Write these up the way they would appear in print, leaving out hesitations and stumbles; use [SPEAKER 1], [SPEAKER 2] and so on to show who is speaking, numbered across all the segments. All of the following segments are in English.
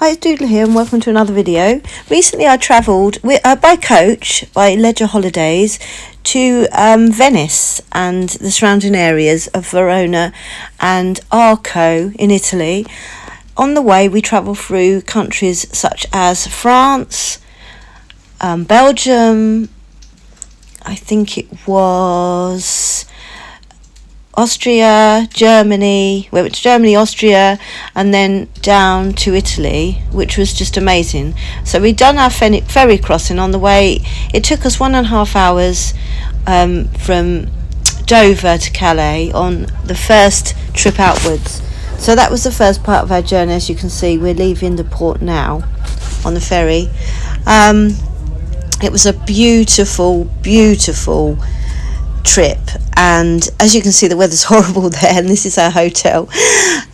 [SPEAKER 1] Hi, Doodle here and welcome to another video. Recently I travelled by coach, by LEGER holidays, to Venice and the surrounding areas of Verona and Arco in Italy. On the way we travelled through countries such as France, Belgium, I think it was Austria, Germany. We went to Germany, Austria, and then down to Italy, which was just amazing. So we'd done our ferry crossing on the way. It took us 1.5 hours from Dover to Calais on the first trip outwards. So that was the first part of our journey. As you can see, we're leaving the port now on the ferry. It was a beautiful trip, and as you can see the weather's horrible there, and this is our hotel.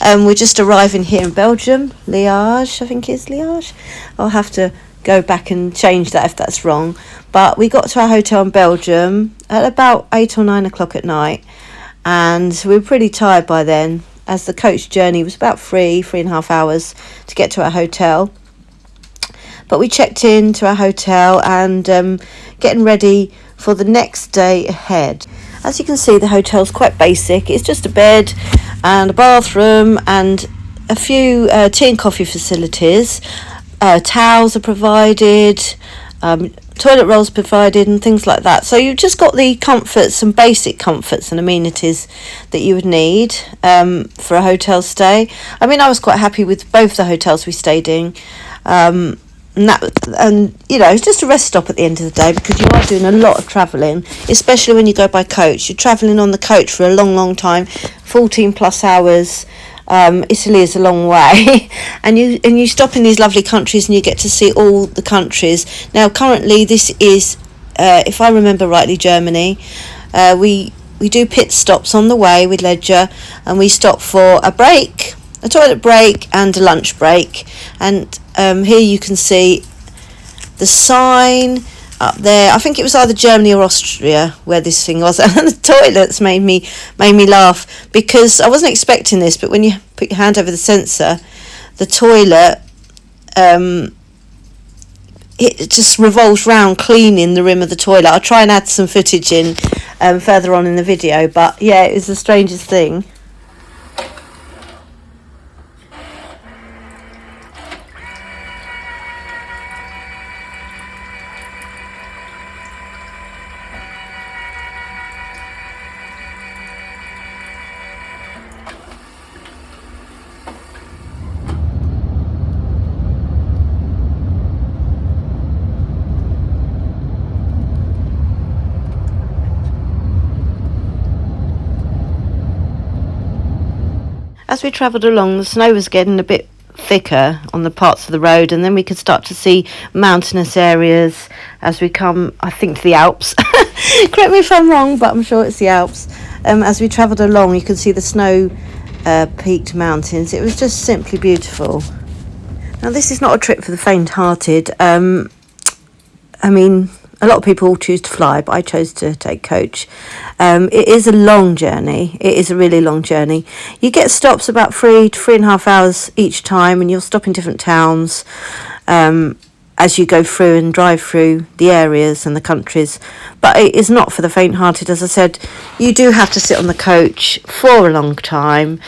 [SPEAKER 1] We're just arriving here in Belgium, Liège, I think it's Liège. I'll have to go back and change that if that's wrong, but we got to our hotel in Belgium at about 8 or 9 o'clock at night, and we were pretty tired by then, as the coach journey was about 3.5 hours to get to our hotel. But we checked in to our hotel and getting ready for the next day ahead. As you can see, the hotel's quite basic. It's just a bed and a bathroom and a few tea and coffee facilities. Towels are provided, toilet rolls provided and things like that. So you've just got the comforts, some basic comforts and amenities that you would need for a hotel stay. I mean, I was quite happy with both the hotels we stayed in. And you know, it's just a rest stop at the end of the day, because you are doing a lot of travelling, especially when you go by coach. You're travelling on the coach for a long time, 14 plus hours. Italy is a long way and you stop in these lovely countries and you get to see all the countries. Now currently this is if I remember rightly, Germany. We do pit stops on the way with LEGER, and we stop for a break, a toilet break and a lunch break. And here you can see the sign up there. I think it was either Germany or Austria where this thing was. And the toilets made me laugh, because I wasn't expecting this, but when you put your hand over the sensor, the toilet it just revolves round, cleaning the rim of the toilet. I'll try and add some footage in further on in the video, but yeah, it was the strangest thing. As we travelled along, the snow was getting a bit thicker on the parts of the road, and then we could start to see mountainous areas as we come, I think, to the Alps. Correct me if I'm wrong, but I'm sure it's the Alps. As we travelled along, you could see the snow peaked mountains. It was just simply beautiful. Now, this is not a trip for the faint-hearted. I mean, a lot of people choose to fly, but I chose to take coach. It is a long journey. It is a really long journey. You get stops about 3 to 3.5 hours each time, and you'll stop in different towns as you go through and drive through the areas and the countries. But it is not for the faint-hearted. As I said, you do have to sit on the coach for a long time,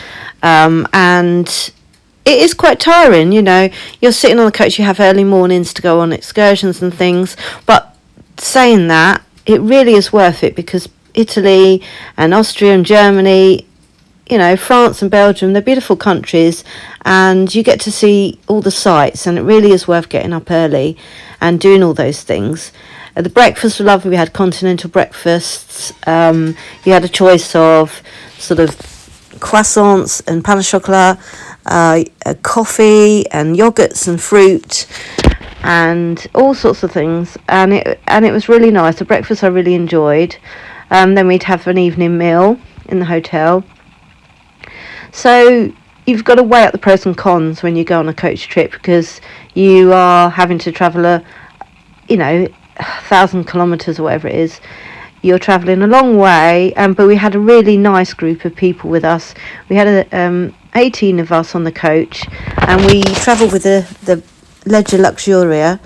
[SPEAKER 1] and it is quite tiring. You know, you're sitting on the coach, you have early mornings to go on excursions and things, but saying that, it really is worth it, because Italy and Austria and Germany, you know, France and Belgium, they're beautiful countries, and you get to see all the sights, and it really is worth getting up early and doing all those things. The breakfasts were lovely. We had continental breakfasts. You had a choice of sort of croissants and pain au chocolat, coffee and yogurts and fruit, and all sorts of things, and it was really nice. The breakfast I really enjoyed. Then we'd have an evening meal in the hotel. So you've got to weigh up the pros and cons when you go on a coach trip, because you are having to travel 1,000 kilometres or whatever it is. you're travelling a long way. But we had a really nice group of people with us. We had 18 of us on the coach, and we travelled with the LEGER LUXURIA,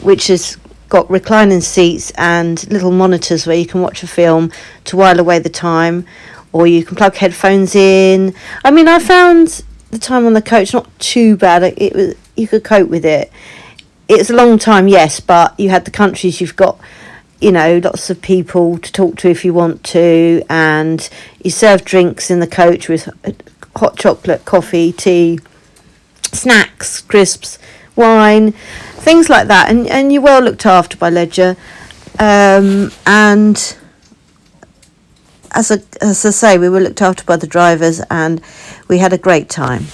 [SPEAKER 1] which has got reclining seats and little monitors where you can watch a film to while away the time, or you can plug headphones in. I mean, I found the time on the coach not too bad. It was, you could cope with it. It's a long time, yes, but you had the countries, you've got, you know, lots of people to talk to if you want to, and you serve drinks in the coach with hot chocolate, coffee, tea, snacks, crisps, wine, things like that, and you're well looked after by LEGER. And as I say, we were looked after by the drivers, and we had a great time.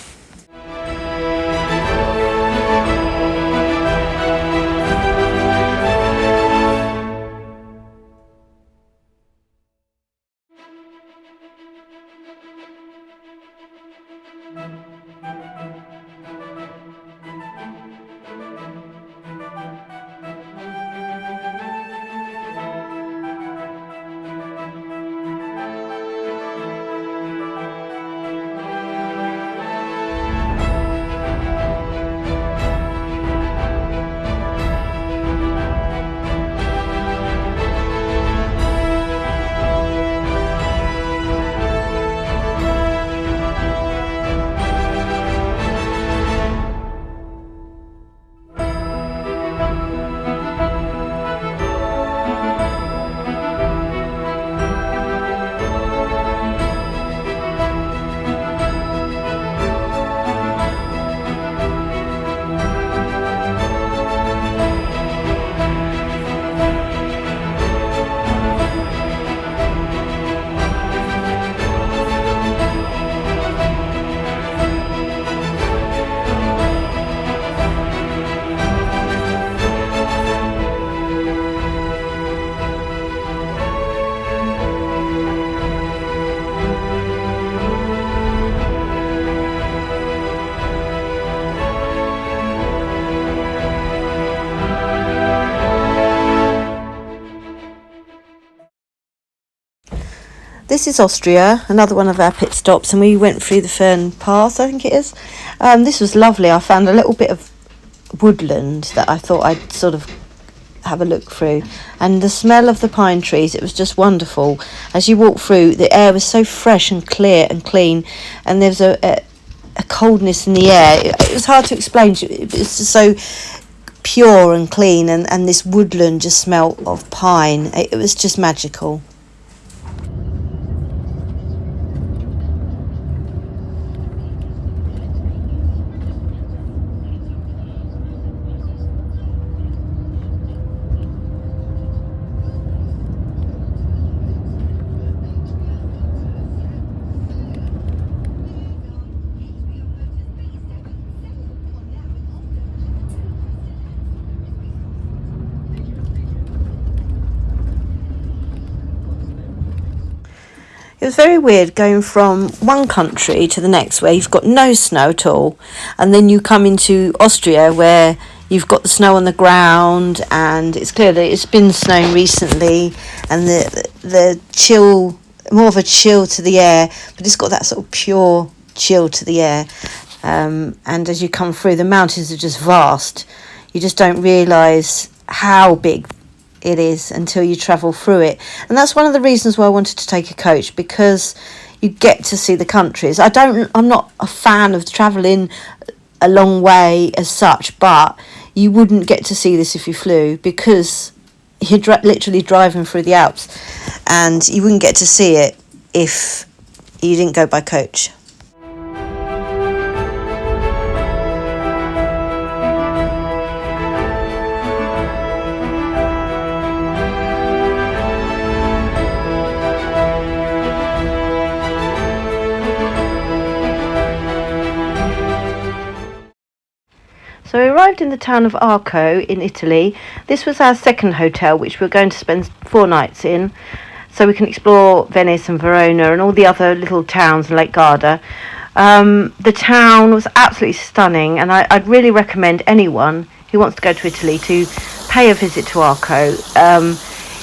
[SPEAKER 1] This is Austria, another one of our pit stops, and we went through the Fern Pass, I think it is. This was lovely. I found a little bit of woodland that I thought I'd sort of have a look through, and the smell of the pine trees, it was just wonderful. As you walk through, the air was so fresh and clear and clean, and there's a coldness in the air. It was hard to explain. It was just so pure and clean, and this woodland just smelt of pine. It was just magical. It was very weird going from one country to the next where you've got no snow at all, and then you come into Austria where you've got the snow on the ground, and it's clear that it's been snowing recently, and the chill, more of a chill to the air, but it's got that sort of pure chill to the air. And as you come through, the mountains are just vast. You just don't realise how big it is until you travel through it, and that's one of the reasons why I wanted to take a coach, because you get to see the countries. I'm not a fan of travelling a long way as such, but you wouldn't get to see this if you flew, because you're literally driving through the Alps, and you wouldn't get to see it if you didn't go by coach. So we arrived in the town of Arco in Italy. This was our second hotel, which we're going to spend 4 nights in, so we can explore Venice and Verona and all the other little towns and Lake Garda. The town was absolutely stunning, and I'd really recommend anyone who wants to go to Italy to pay a visit to Arco.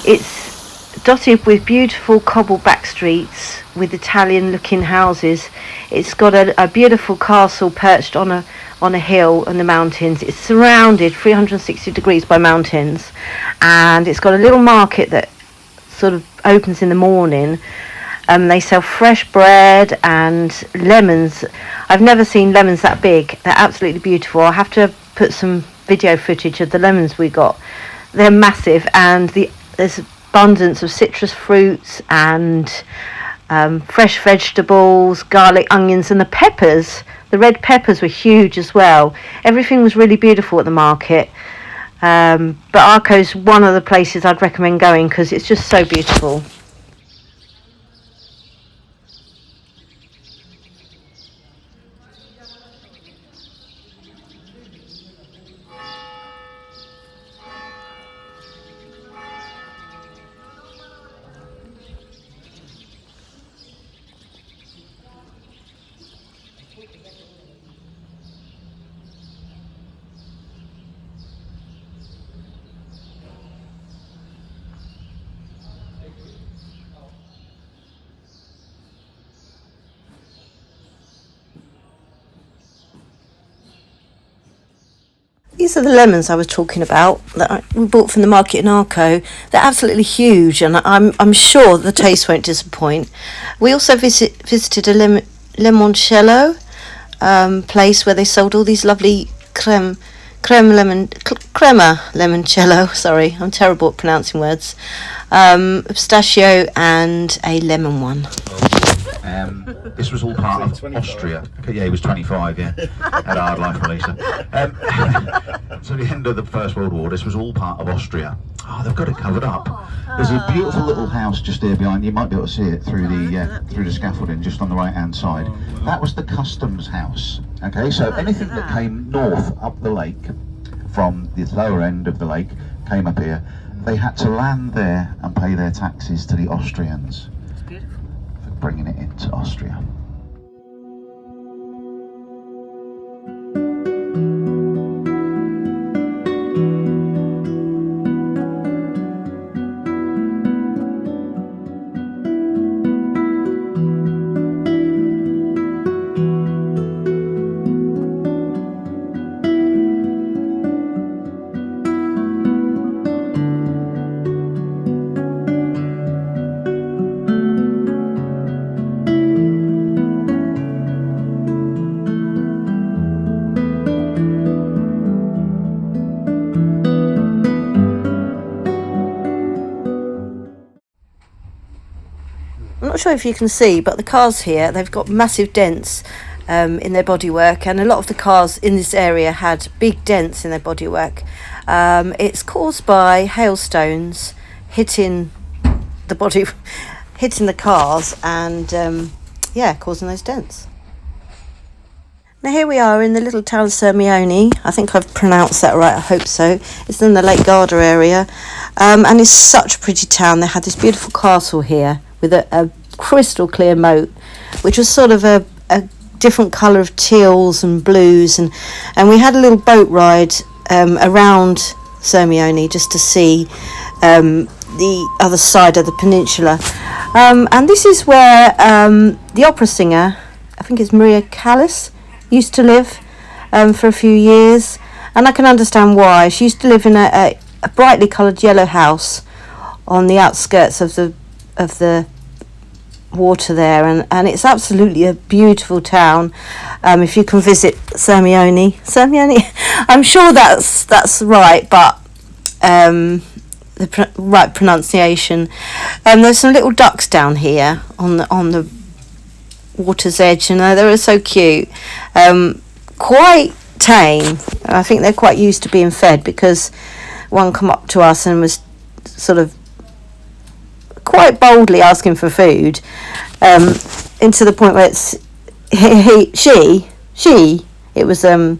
[SPEAKER 1] It's dotted with beautiful cobbled back streets with Italian looking houses. It's got a beautiful castle perched on a hill in the mountains. It's surrounded 360 degrees by mountains, and it's got a little market that sort of opens in the morning. They sell fresh bread and lemons. I've never seen lemons that big. They're absolutely beautiful. I'll have to put some video footage of the lemons we got. They're massive, and there's abundance of citrus fruits and fresh vegetables, garlic, onions, and the peppers. The red peppers were huge as well. Everything was really beautiful at the market. But Arco's one of the places I'd recommend going because it's just so beautiful. These are the lemons I was talking about that we bought from the market in Arco. They're absolutely huge, and I'm sure the taste won't disappoint. We also visited a limoncello place where they sold all these lovely crema limoncello. Sorry, I'm terrible at pronouncing words. Pistachio and a lemon one.
[SPEAKER 2] This was all part of Austria. Yeah, he was 25, yeah. Had a hard life, Lisa. So the end of the First World War, this was all part of Austria. Oh, they've got it covered up. There's a beautiful little house just here behind. You might be able to see it through the scaffolding just on the right-hand side. That was the customs house. Okay, so anything that came north up the lake from the lower end of the lake came up here. They had to land there and pay their taxes to the Austrians. Bringing it into Austria.
[SPEAKER 1] I'm not sure if you can see, but the cars here, they've got massive dents in their bodywork, and a lot of the cars in this area had big dents in their bodywork. It's caused by hailstones hitting the cars and causing those dents. Now here we are in the little town of Sirmione. I think I've pronounced that right, I hope so. It's in the Lake Garda area, and it's such a pretty town. They had this beautiful castle here with a crystal clear moat, which was sort of a different colour of teals and blues, and we had a little boat ride around Sirmione just to see the other side of the peninsula, and this is where the opera singer, I think it's Maria Callas, used to live for a few years, and I can understand why. She used to live in a brightly coloured yellow house on the outskirts of the water there, and it's absolutely a beautiful town. If you can visit Sirmione, I'm sure that's right, but the right pronunciation. There's some little ducks down here on the water's edge, and they're so cute. Quite tame. I think they're quite used to being fed, because one come up to us and was sort of quite boldly asking for food, into the point where it was a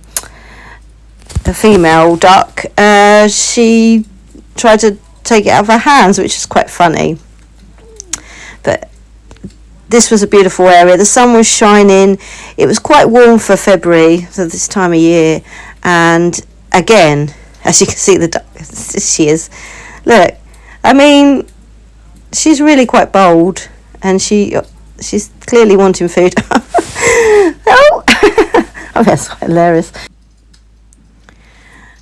[SPEAKER 1] female duck. She tried to take it out of her hands, which is quite funny. But this was a beautiful area. The sun was shining. It was quite warm for February, so this time of year. And again, as you can see, the duck, she is. Look, I mean, she's really quite bold, and she's clearly wanting food. Oh, oh, that's hilarious.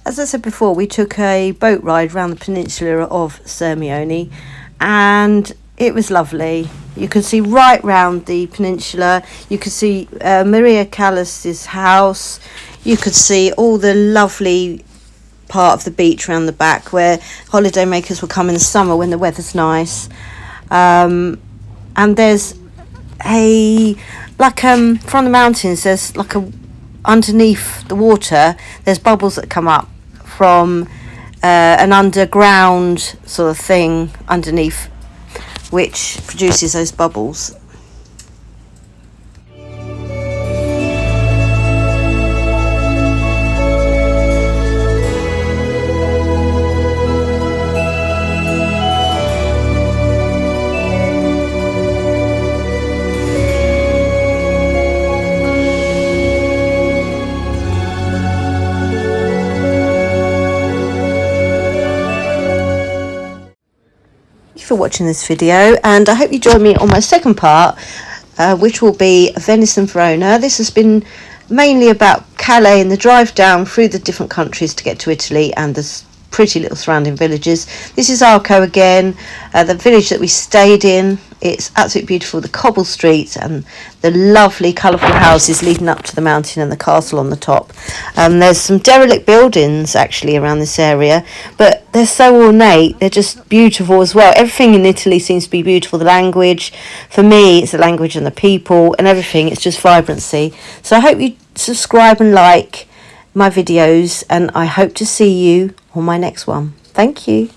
[SPEAKER 1] As I said before, we took a boat ride around the peninsula of Sirmione, and it was lovely. You could see right round the peninsula. You could see Maria Callas's house. You could see all the lovely part of the beach around the back where holidaymakers will come in the summer when the weather's nice. And there's from the mountains, there's underneath the water, there's bubbles that come up from an underground sort of thing underneath, which produces those bubbles. For watching this video, and I hope you join me on my second part, which will be Venice and Verona. This has been mainly about Calais and the drive down through the different countries to get to Italy and the pretty little surrounding villages. This is Arco again, the village that we stayed in. It's absolutely beautiful, the cobble streets and the lovely colourful houses leading up to the mountain and the castle on the top. There's some derelict buildings actually around this area, but they're so ornate, they're just beautiful as well. Everything in Italy seems to be beautiful. The language, for me, it's the language and the people and everything. It's just vibrancy. So I hope you subscribe and like my videos, and I hope to see you on my next one. Thank you.